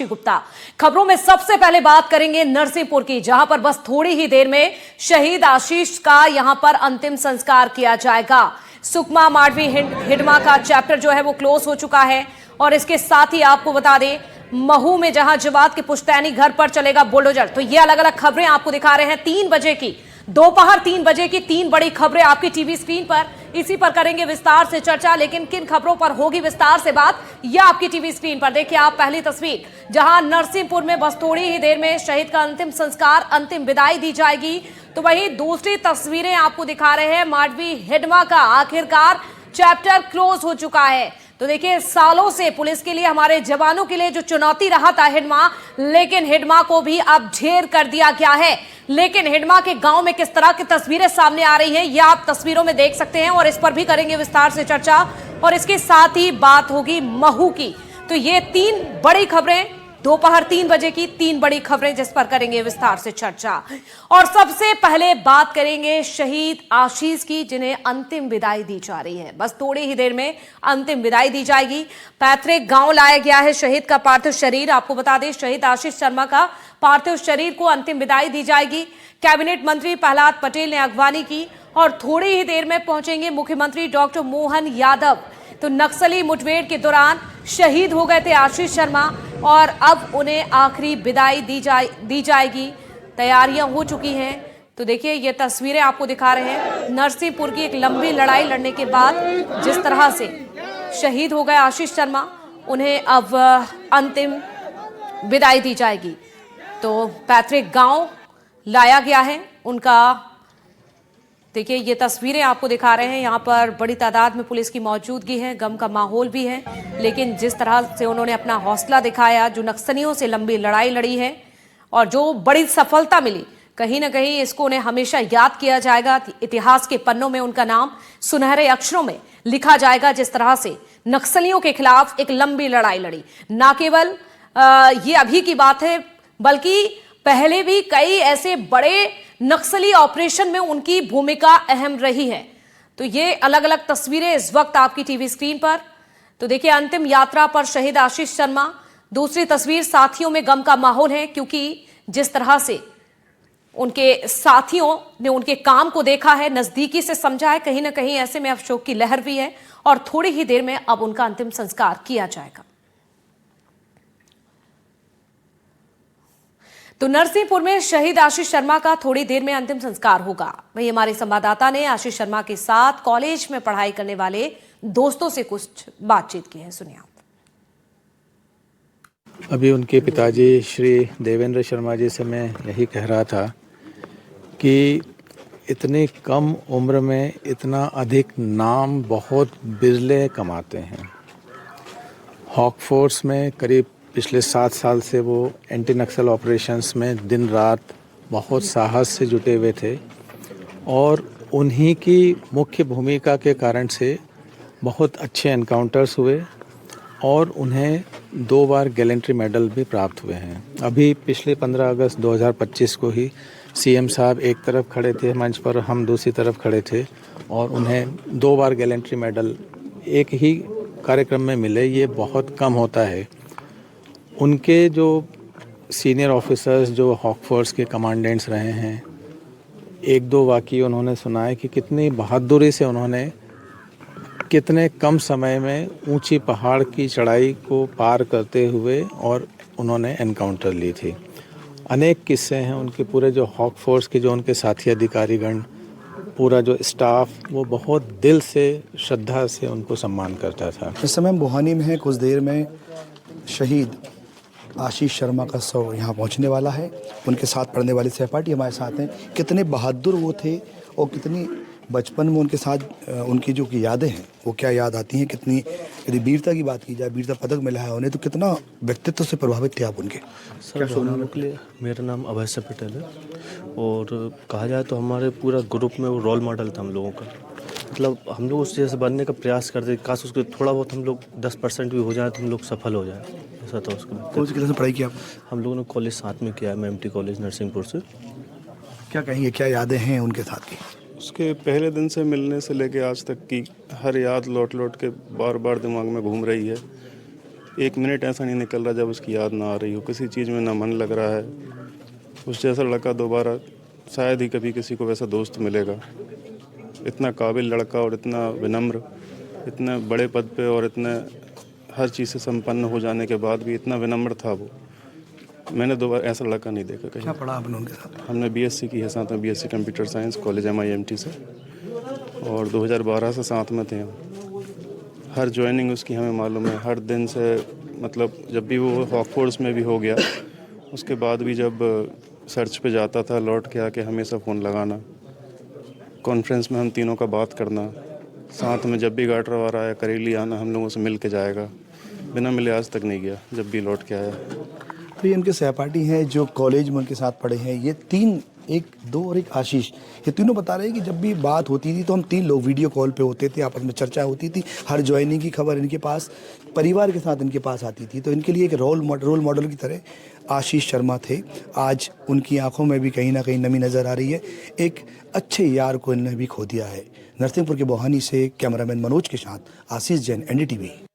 गुप्ता। खबरों में सबसे पहले बात करेंगे नरसिंहपुर की, जहां पर बस थोड़ी ही देर में शहीद आशीष का यहां पर अंतिम संस्कार किया जाएगा। सुकमा मांडवी हिडमा का चैप्टर जो है वो क्लोज हो चुका है। और इसके साथ ही आपको बता दें, महू में जहां जवाद के पुश्तैनी घर पर चलेगा बुलडोजर। तो ये अलग अलग खबरें आपको दिखा रहे हैं 3 बजे की, दोपहर 3 बजे की 3 बड़ी खबरें आपकी टीवी स्क्रीन पर। इसी पर करेंगे विस्तार से चर्चा, लेकिन किन खबरों पर होगी विस्तार से बात, यह आपकी टीवी स्क्रीन पर देखिए आप पहली तस्वीर, जहां नरसिंहपुर में बस थोड़ी ही देर में शहीद का अंतिम संस्कार, अंतिम विदाई दी जाएगी। तो वहीं दूसरी तस्वीरें आपको दिखा रहे हैं मांडवी हिडमा का आखिरकार चैप्टर क्लोज हो चुका है। तो देखिए, सालों से पुलिस के लिए, हमारे जवानों के लिए जो चुनौती रहा था हिडमा, लेकिन हिडमा को भी अब ढेर कर दिया गया है। लेकिन हिडमा के गांव में किस तरह की तस्वीरें सामने आ रही हैं, यह आप तस्वीरों में देख सकते हैं और इस पर भी करेंगे विस्तार से चर्चा। और इसके साथ ही बात होगी महू की। तो ये 3 बड़ी खबरें, दोपहर 3 बजे की 3 बड़ी खबरें, जिस पर करेंगे विस्तार से चर्चा। और सबसे पहले बात करेंगे शहीद आशीष की, जिन्हें अंतिम विदाई दी जा रही है। बस थोड़ी ही देर में अंतिम विदाई दी जाएगी। पैतृक गांव लाया गया है शहीद का पार्थिव शरीर। आपको बता दें, शहीद आशीष शर्मा का पार्थिव शरीर को अंतिम विदाई दी जाएगी। कैबिनेट मंत्री प्रहलाद पटेल ने अगवानी की और थोड़ी ही देर में पहुंचेंगे मुख्यमंत्री डॉक्टर मोहन यादव। तो नक्सली मुठभेड़ के दौरान शहीद हो गए थे आशीष शर्मा और अब उन्हें आखिरी विदाई दी जाएगी। तैयारियां हो चुकी हैं। तो देखिए, ये तस्वीरें आपको दिखा रहे हैं नरसिंहपुर की। एक लंबी लड़ाई लड़ने के बाद जिस तरह से शहीद हो गए आशीष शर्मा, उन्हें अब अंतिम विदाई दी जाएगी। तो पैतृक गांव लाया गया है उनका। देखिए, ये तस्वीरें आपको दिखा रहे हैं। यहाँ पर बड़ी तादाद में पुलिस की मौजूदगी है, गम का माहौल भी है। लेकिन जिस तरह से उन्होंने अपना हौसला दिखाया, जो नक्सलियों से लंबी लड़ाई लड़ी है और जो बड़ी सफलता मिली, कहीं ना कहीं इसको उन्हें हमेशा याद किया जाएगा। इतिहास के पन्नों में उनका नाम सुनहरे अक्षरों में लिखा जाएगा। जिस तरह से नक्सलियों के खिलाफ एक लंबी लड़ाई लड़ी, ना केवल ये अभी की बात है, बल्कि पहले भी कई ऐसे बड़े नक्सली ऑपरेशन में उनकी भूमिका अहम रही है। तो ये अलग अलग तस्वीरें इस वक्त आपकी टीवी स्क्रीन पर। तो देखिए, अंतिम यात्रा पर शहीद आशीष शर्मा। दूसरी तस्वीर, साथियों में गम का माहौल है, क्योंकि जिस तरह से उनके साथियों ने उनके काम को देखा है, नजदीकी से समझा है, कहीं ना कहीं ऐसे में अफसोस की लहर भी है। और थोड़ी ही देर में अब उनका अंतिम संस्कार किया जाएगा। तो नरसिंहपुर में शहीद आशीष शर्मा का थोड़ी देर में अंतिम संस्कार होगा। वही हमारे संवाददाता ने आशीष शर्मा के साथ कॉलेज में पढ़ाई करने वाले दोस्तों से कुछ बातचीत की है, सुनिए आप। अभी उनके पिताजी श्री देवेंद्र शर्मा जी से मैं यही कह रहा था कि इतनी कम उम्र में इतना अधिक नाम बहुत बिरले कमाते हैं। हॉक फोर्स में करीब पिछले 7 साल से वो एंटी नक्सल ऑपरेशंस में दिन रात बहुत साहस से जुटे हुए थे और उन्हीं की मुख्य भूमिका के कारण से बहुत अच्छे एनकाउंटर्स हुए और उन्हें 2 बार गैलेंट्री मेडल भी प्राप्त हुए हैं। अभी पिछले 15 अगस्त 2025 को ही सीएम साहब एक तरफ खड़े थे मंच पर, हम दूसरी तरफ खड़े थे और उन्हें 2 बार गैलेंट्री मेडल एक ही कार्यक्रम में मिले। ये बहुत कम होता है। उनके जो सीनियर ऑफिसर्स जो हॉक फोर्स के कमांडेंट्स रहे हैं, 1-2 वाक़ये उन्होंने सुनाए कि कितनी बहादुरी से उन्होंने कितने कम समय में ऊंची पहाड़ की चढ़ाई को पार करते हुए और उन्होंने एनकाउंटर ली थी। अनेक किस्से हैं उनके। पूरे जो हॉक फोर्स के जो उनके साथी अधिकारीगण, पूरा जो स्टाफ, वो बहुत दिल से, श्रद्धा से उनको सम्मान करता था। इस समय हम बुहानी में हैं। कुछ देर में शहीद आशीष शर्मा का शव यहाँ पहुँचने वाला है। उनके साथ पढ़ने वाले सहपाठी हमारे साथ हैं। कितने बहादुर वो थे और कितनी बचपन में उनके साथ उनकी जो की यादें हैं वो क्या याद आती हैं। कितनी, यदि वीरता की बात की जाए, वीरता पदक मिला है उन्हें, तो कितना व्यक्तित्व से प्रभावित थे आप उनके। सर, के लिए मेरा नाम अभय से पटेल है और कहा जाए तो हमारे पूरा ग्रुप में वो रोल मॉडल था हम लोगों का। मतलब हम लोग उस जैसे बनने का प्रयास करते, काश उसके थोड़ा बहुत हम लोग 10% भी हो जाए तो हम लोग सफल हो जाए, ऐसा था उसका। कौन सी क्लास में पढ़ाई की आप? हम लोगों ने कॉलेज साथ में किया है, MMT कॉलेज नरसिंहपुर से। क्या कहेंगे, क्या यादें हैं उनके साथ की? उसके पहले दिन से मिलने से लेके आज तक की हर याद लौट लौट के बार बार दिमाग में घूम रही है। एक मिनट ऐसा नहीं निकल रहा जब उसकी याद ना आ रही हो, किसी चीज़ में ना मन लग रहा है। उस जैसा लड़का दोबारा शायद ही कभी किसी को वैसा दोस्त मिलेगा। इतना काबिल लड़का और इतना विनम्र, इतने बड़े पद पे और इतने हर चीज़ से संपन्न हो जाने के बाद भी इतना विनम्र था वो। मैंने दोबारा ऐसा लड़का नहीं देखा कहीं। क्या पढ़ा आपने उनके साथ? हमने बीएससी की है साथ में, BSc computer science college MIMT से, और 2012 से साथ में थे हम। हर ज्वाइनिंग उसकी हमें मालूम है, हर दिन से, मतलब जब भी वो हॉकफोर्ड्स में भी हो गया उसके बाद भी जब सर्च पे जाता था लौट के आके हमेशा फ़ोन लगाना, कॉन्फ्रेंस में हम तीनों का बात करना, साथ में जब भी गार्डर वाला आया करेली आना, हम लोगों से मिल के जाएगा, बिना मिले आज तक नहीं गया जब भी लौट के आया। तो ये उनके सहपाठी हैं जो कॉलेज में उनके साथ पढ़े हैं, ये तीन, एक दो और एक आशीष, ये तीनों बता रहे हैं कि जब भी बात होती थी तो हम तीन लोग वीडियो कॉल पे होते थे, आपस में चर्चा होती थी, हर ज्वाइनिंग की खबर इनके पास परिवार के साथ इनके पास आती थी। तो इनके लिए एक रोल मॉडल की तरह आशीष शर्मा थे। आज उनकी आंखों में भी कहीं ना कहीं नमी नज़र आ रही है। एक अच्छे यार को इन्होंने भी खो दिया है। नरसिंहपुर के बोहानी से कैमरामैन मनोज के साथ आशीष जैन, NDTV।